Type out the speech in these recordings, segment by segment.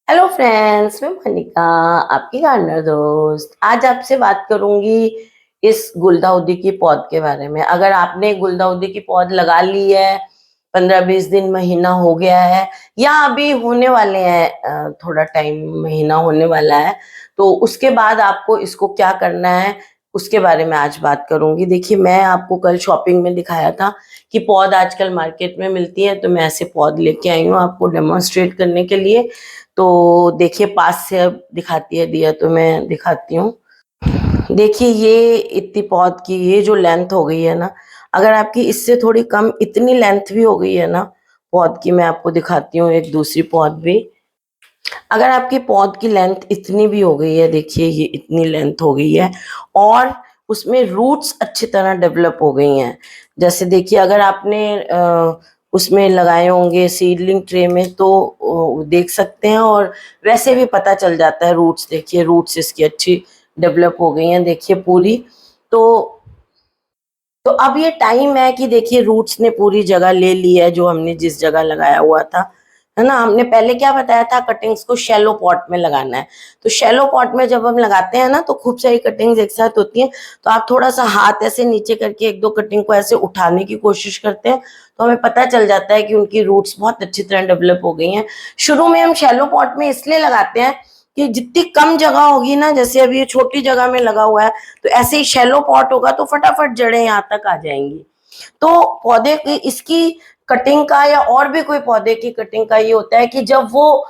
Hello friends, मैं मनिका, आपकी gardener दोस्त। आज आपसे बात करूंगी इस गुलदाउदी की पौध के बारे में। अगर आपने गुलदाउदी की पौध लगा ली है, 15-20 दिन महीना हो गया है या अभी होने वाले हैं, थोड़ा टाइम महीना होने वाला है, तो उसके बाद आपको इसको क्या करना है उसके बारे में आज बात करूंगी। देखिए, मैं आपको कल शॉपिंग में दिखाया था कि पौध आजकल मार्केट में मिलती है, तो मैं ऐसे पौध लेके आई हूँ आपको डेमोन्स्ट्रेट करने के लिए। तो देखिए, पास से अब दिखाती है दिया तो मैं दिखाती हूँ। देखिए, ये इतनी पौध की ये जो लेंथ हो गई है ना, अगर आपकी इससे थोड़ी कम इतनी लेंथ भी हो गई है ना पौध की, मैं आपको दिखाती हूँ एक दूसरी पौध भी। अगर आपकी पौध की लेंथ इतनी भी हो गई है, देखिए ये इतनी लेंथ हो गई है और उसमें रूट्स अच्छी तरह डेवलप हो गई हैं। जैसे देखिए, अगर आपने उसमें लगाए होंगे सीडलिंग ट्रे में तो देख सकते हैं, और वैसे भी पता चल जाता है। रूट्स देखिए, रूट्स इसकी अच्छी डेवलप हो गई हैं, देखिए पूरी। तो तो अब ये टाइम है कि देखिए रूट्स ने पूरी जगह ले ली है जो हमने जिस जगह लगाया हुआ था, है ना। हमने पहले क्या बताया था, कटिंग्स को शैलो पॉट में लगाना है। तो शैलो पॉट में जब हम लगाते हैं ना, तो खूब सारी कटिंग्स एक साथ होती हैं, तो आप थोड़ा सा हाथ ऐसे नीचे करके एक दो कटिंग को ऐसे उठाने की कोशिश करते हैं, तो हमें पता चल जाता है कि उनकी रूट्स बहुत अच्छी तरह डेवलप हो गई हैं। शुरू में हम शैलो पॉट में इसलिए लगाते हैं कि जितनी कम जगह होगी ना, जैसे अभी ये छोटी जगह में लगा हुआ है, तो ऐसे ही शैलो पॉट होगा तो फटाफट जड़ें यहाँ तक आ जाएंगी। तो पौधे की इसकी कटिंग का या और भी कोई पौधे की कटिंग का ये होता है कि जब वो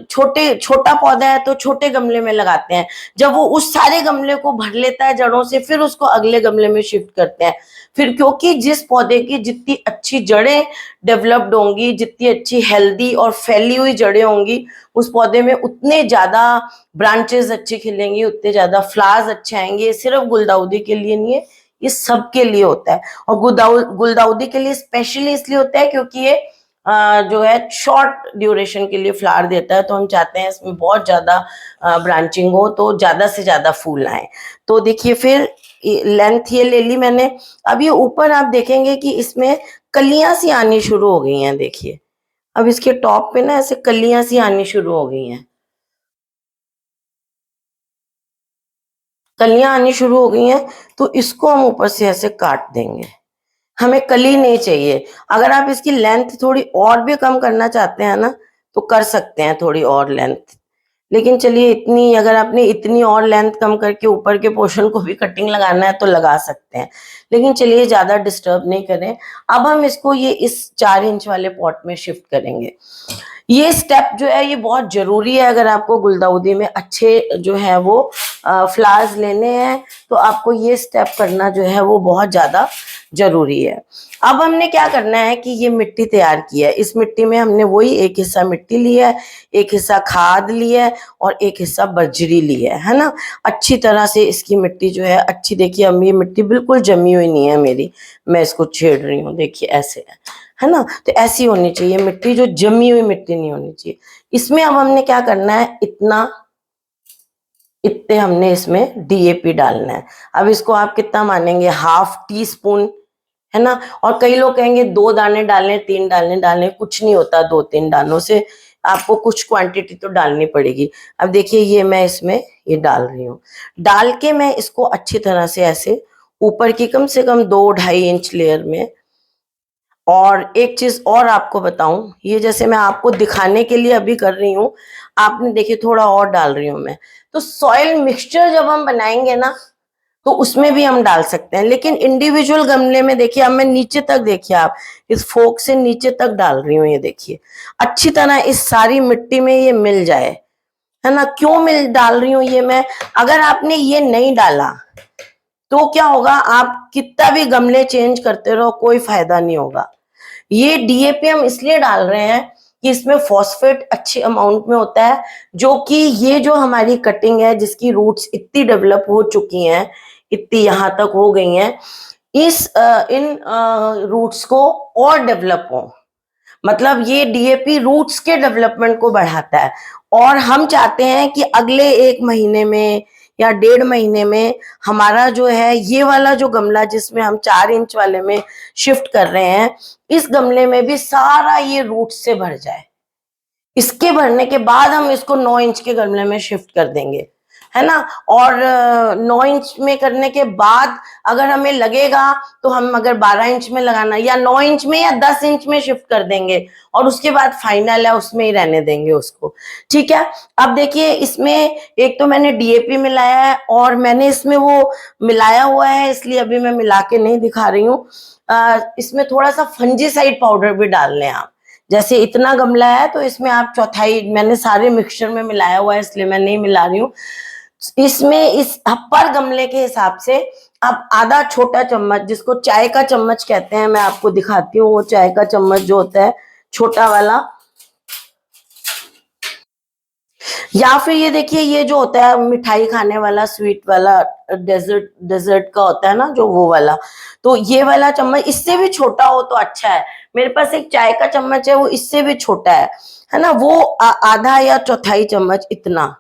छोटा पौधा है तो छोटे गमले में लगाते हैं। जब वो उस सारे गमले को भर लेता है जड़ों से, फिर उसको अगले गमले में शिफ्ट करते हैं। फिर क्योंकि जिस पौधे की जितनी अच्छी जड़ें डेवलप्ड होंगी, जितनी अच्छी हेल्दी और फैली हुई जड़ें होंगी, उस पौधे में उतने ज्यादा ब्रांचेस अच्छी खिलेंगी, उतने ज्यादा फ्लावर्स अच्छे आएंगे। सिर्फ गुलदाउदी के लिए नहीं है, ये सबके लिए होता है। और गुलदाउदी के लिए स्पेशली इसलिए होता है क्योंकि ये जो है शॉर्ट ड्यूरेशन के लिए फ्लावर देता है, तो हम चाहते हैं इसमें बहुत ज्यादा ब्रांचिंग हो, तो ज्यादा से ज्यादा फूल आए। तो देखिए, फिर लेंथ ये ले ली मैंने। अब ये ऊपर आप देखेंगे कि इसमें कलियां सी आनी शुरू हो गई हैं। देखिए, अब इसके टॉप पे ना ऐसे कलियां सी आनी शुरू हो गई हैं, कलियां आनी शुरू हो गई हैं। तो इसको हम ऊपर से ऐसे काट देंगे, हमें कली नहीं चाहिए। अगर आप इसकी लेंथ थोड़ी और भी कम करना चाहते हैं ना, तो कर सकते हैं थोड़ी और लेंथ। लेकिन चलिए, इतनी अगर आपने इतनी और लेंथ कम करके ऊपर के पोर्शन को भी कटिंग लगाना है तो लगा सकते हैं, लेकिन चलिए ज्यादा डिस्टर्ब नहीं करें। अब हम इसको ये इस 4 इंच वाले पॉट में शिफ्ट करेंगे। ये स्टेप जो है ये बहुत जरूरी है। अगर आपको गुलदाउदी में अच्छे जो है वो फ्लावर्स लेने हैं, तो आपको ये स्टेप करना जो है वो बहुत ज्यादा जरूरी है। अब हमने क्या करना है कि ये मिट्टी तैयार की है, इस मिट्टी में हमने वही एक हिस्सा मिट्टी लिया है, एक हिस्सा खाद लिया है और एक हिस्सा बजरी ली है ना। अच्छी तरह से इसकी मिट्टी जो है अच्छी, देखिए अब ये मिट्टी बिल्कुल जमी हुई नहीं है मेरी, मैं इसको छेड़ रही हूँ, देखिए ऐसे है ना। तो ऐसी होनी चाहिए मिट्टी, जो जमी हुई मिट्टी नहीं होनी चाहिए। इसमें अब हमने क्या करना है, इतने हमने इसमें डीएपी डालना है। अब इसको आप कितना मानेंगे, ½ टी स्पून, है ना। और कई लोग कहेंगे 2 दाने डालने, 3 दाने डालने, कुछ नहीं होता 2-3 दानों से, आपको कुछ क्वांटिटी तो डालनी पड़ेगी। अब देखिए, ये मैं इसमें ये डाल रही हूँ। डाल के मैं इसको अच्छी तरह से ऐसे ऊपर की कम से कम 2-2.5 इंच लेयर में। और एक चीज और आपको बताऊं, ये जैसे मैं आपको दिखाने के लिए अभी कर रही हूँ, आपने देखिए थोड़ा और डाल रही हूं मैं। तो सॉइल मिक्सचर जब हम बनाएंगे ना, तो उसमें भी हम डाल सकते हैं, लेकिन इंडिविजुअल गमले में देखिए, अब मैं नीचे तक, देखिए आप इस फोक से नीचे तक डाल रही हूँ, ये देखिए अच्छी तरह इस सारी मिट्टी में ये मिल जाए, है ना। क्यों मिल डाल रही हूँ ये मैं, अगर आपने ये नहीं डाला तो क्या होगा, आप कितना भी गमले चेंज करते रहो कोई फायदा नहीं होगा। ये डीएपी हम इसलिए डाल रहे हैं कि इसमें फॉस्फेट अच्छे अमाउंट में होता है, जो कि ये जो हमारी कटिंग है जिसकी रूट्स इतनी डेवलप हो चुकी हैं, इतनी यहाँ तक हो गई हैं, इन रूट्स को और डेवलप हो। मतलब ये डीएपी रूट्स के डेवलपमेंट को बढ़ाता है, और हम चाहते हैं कि अगले 1 महीने में या 1.5 महीने में हमारा जो है ये वाला जो गमला जिसमें हम 4 इंच वाले में शिफ्ट कर रहे हैं, इस गमले में भी सारा ये रूट से भर जाए। इसके भरने के बाद हम इसको 9 इंच के गमले में शिफ्ट कर देंगे, है ना। और 9 इंच में करने के बाद अगर हमें लगेगा तो हम अगर 12 इंच में लगाना या 9 इंच में या 10 इंच में शिफ्ट कर देंगे और उसके बाद फाइनल है उसमें ही रहने देंगे उसको, ठीक है। अब देखिए इसमें एक तो मैंने डीएपी मिलाया है और मैंने इसमें वो मिलाया हुआ है, इसलिए अभी मैं मिला के नहीं दिखा रही हूँ। इसमें थोड़ा सा फंजीसाइड पाउडर भी डाल लें आप। जैसे इतना गमला है तो इसमें आप चौथाई, मैंने सारे मिक्सचर में मिलाया हुआ है इसलिए मैं नहीं मिला रही हूँ। इसमें इस पर गमले के हिसाब से आप आधा छोटा चम्मच, जिसको चाय का चम्मच कहते हैं, मैं आपको दिखाती हूँ वो चाय का चम्मच जो होता है छोटा वाला, या फिर ये देखिए ये जो होता है मिठाई खाने वाला स्वीट वाला, डेजर्ट का होता है ना जो, वो वाला, तो ये वाला चम्मच इससे भी छोटा हो तो अच्छा है। मेरे पास एक चाय का चम्मच है वो इससे भी छोटा है ना। वो आधा या चौथाई चम्मच, इतना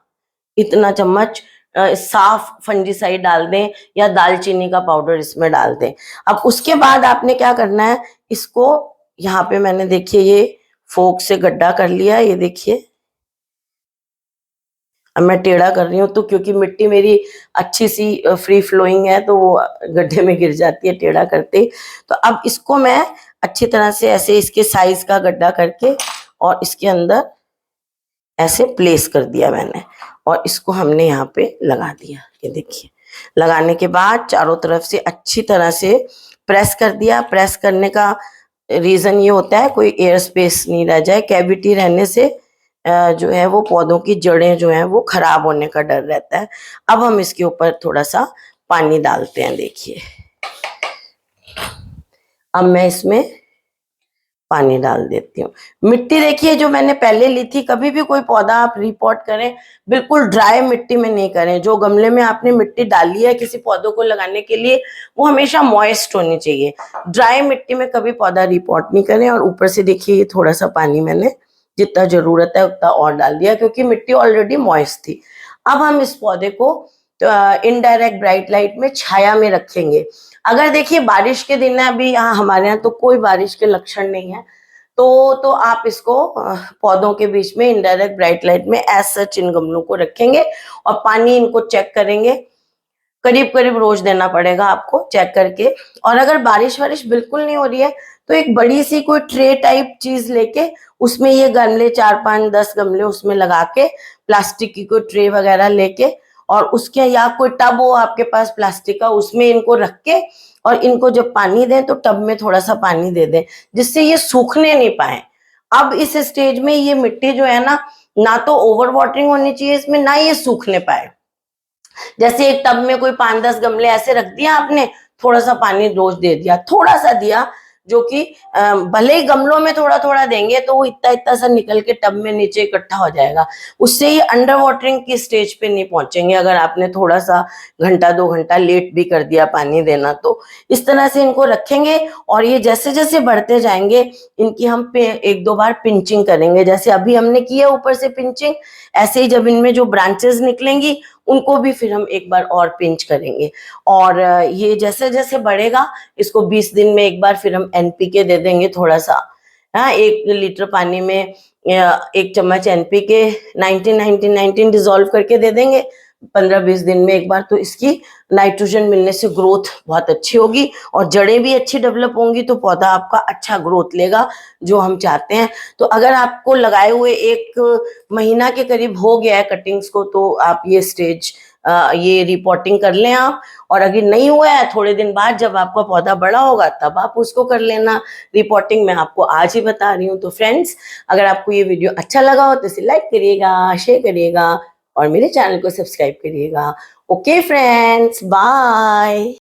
इतना चम्मच साफ फंजीसाइड डाल दें या दालचीनी का पाउडर इसमें डाल दें। अब उसके बाद आपने क्या करना है, इसको यहाँ पे मैंने देखिए ये फोक से गड्ढा कर लिया, ये देखिए। अब मैं टेढ़ा कर रही हूँ तो क्योंकि मिट्टी मेरी अच्छी सी फ्री फ्लोइंग है तो वो गड्ढे में गिर जाती है टेढ़ा करते। तो अब इसको मैं अच्छी तरह से ऐसे इसके साइज का गड्ढा करके और इसके अंदर ऐसे प्लेस कर दिया मैंने और इसको हमने यहाँ पे लगा दिया। ये देखिए लगाने के बाद चारों तरफ से अच्छी तरह से प्रेस कर दिया। प्रेस करने का रीजन ये होता है कोई एयर स्पेस नहीं रह जाए, कैविटी रहने से जो है वो पौधों की जड़ें जो हैं वो खराब होने का डर रहता है। अब हम इसके ऊपर थोड़ा सा पानी डालते हैं, देखिए अब मैं इसमें पानी डाल देती हूँ। मिट्टी देखिए जो मैंने पहले ली थी, कभी भी कोई पौधा आप रिपोर्ट करें बिल्कुल ड्राई मिट्टी में नहीं करें। जो गमले में आपने मिट्टी डाली है किसी पौधों को लगाने के लिए वो हमेशा मॉइस्ट होनी चाहिए। ड्राई मिट्टी में कभी पौधा रिपोर्ट नहीं करें। और ऊपर से देखिए ये थोड़ा सा पानी मैंने जितना जरूरत है उतना और डाल दिया क्योंकि मिट्टी ऑलरेडी मॉइस्ट थी। अब हम इस पौधे को इनडायरेक्ट ब्राइट लाइट में छाया में रखेंगे। अगर देखिए बारिश के दिन है, अभी यहाँ हमारे यहाँ तो कोई बारिश के लक्षण नहीं है, तो आप इसको पौधों के बीच में इनडायरेक्ट ब्राइट लाइट में एज सच इन गमलों को रखेंगे और पानी इनको चेक करेंगे। करीब करीब रोज देना पड़ेगा आपको चेक करके। और अगर बारिश वारिश बिल्कुल नहीं हो रही है तो एक बड़ी सी कोई ट्रे टाइप चीज लेके उसमें ये गमले 4 5 10 गमले उसमें लगा के, प्लास्टिक की कोई ट्रे वगैरह लेके और उसके या कोई टब हो आपके पास प्लास्टिक का उसमें इनको रख के और इनको जब पानी दें तो टब में थोड़ा सा पानी दे दें जिससे ये सूखने नहीं पाए। अब इस स्टेज में ये मिट्टी जो है ना तो ओवर वाटरिंग होनी चाहिए इसमें, ना ये सूखने पाए। जैसे एक टब में कोई 5-10 गमले ऐसे रख दिया आपने, थोड़ा सा पानी रोज दे दिया, थोड़ा सा दिया, जो कि भले ही गमलों में थोड़ा थोड़ा देंगे तो वो इतना इतना सा निकल के टब में नीचे इकट्ठा हो जाएगा। उससे ही अंडर वाटरिंग की स्टेज पे नहीं पहुंचेंगे अगर आपने थोड़ा सा घंटा 2 घंटा लेट भी कर दिया पानी देना। तो इस तरह से इनको रखेंगे और ये जैसे जैसे बढ़ते जाएंगे इनकी हम 1-2 बार पिंचिंग करेंगे। जैसे अभी हमने किया ऊपर से पिंचिंग, ऐसे ही जब इनमें जो ब्रांचेस निकलेंगी उनको भी फिर हम एक बार और पिंच करेंगे। और ये जैसे जैसे बढ़ेगा इसको 20 दिन में एक बार फिर हम एनपीके दे देंगे थोड़ा सा। हाँ, 1 लीटर पानी में 1 चम्मच एनपीके 19-19-19 डिसॉल्व करके दे देंगे 15-20 दिन में एक बार। तो इसकी नाइट्रोजन मिलने से ग्रोथ बहुत अच्छी होगी और जड़ें भी अच्छी डेवलप होंगी तो पौधा आपका अच्छा ग्रोथ लेगा जो हम चाहते हैं। तो अगर आपको लगाए हुए 1 महीना के करीब हो गया है कटिंग्स को तो आप ये स्टेज ये रिपोर्टिंग कर लें आप। और अगर नहीं हुआ है थोड़े दिन बाद जब आपका पौधा बड़ा होगा तब आप उसको कर लेना रिपोर्टिंग। मैं आपको आज ही बता रही हूँ। तो फ्रेंड्स अगर आपको ये वीडियो अच्छा लगा हो तो इसे लाइक करिएगा, शेयर करिएगा और मेरे चैनल को सब्सक्राइब करिएगा। Okay friends, bye.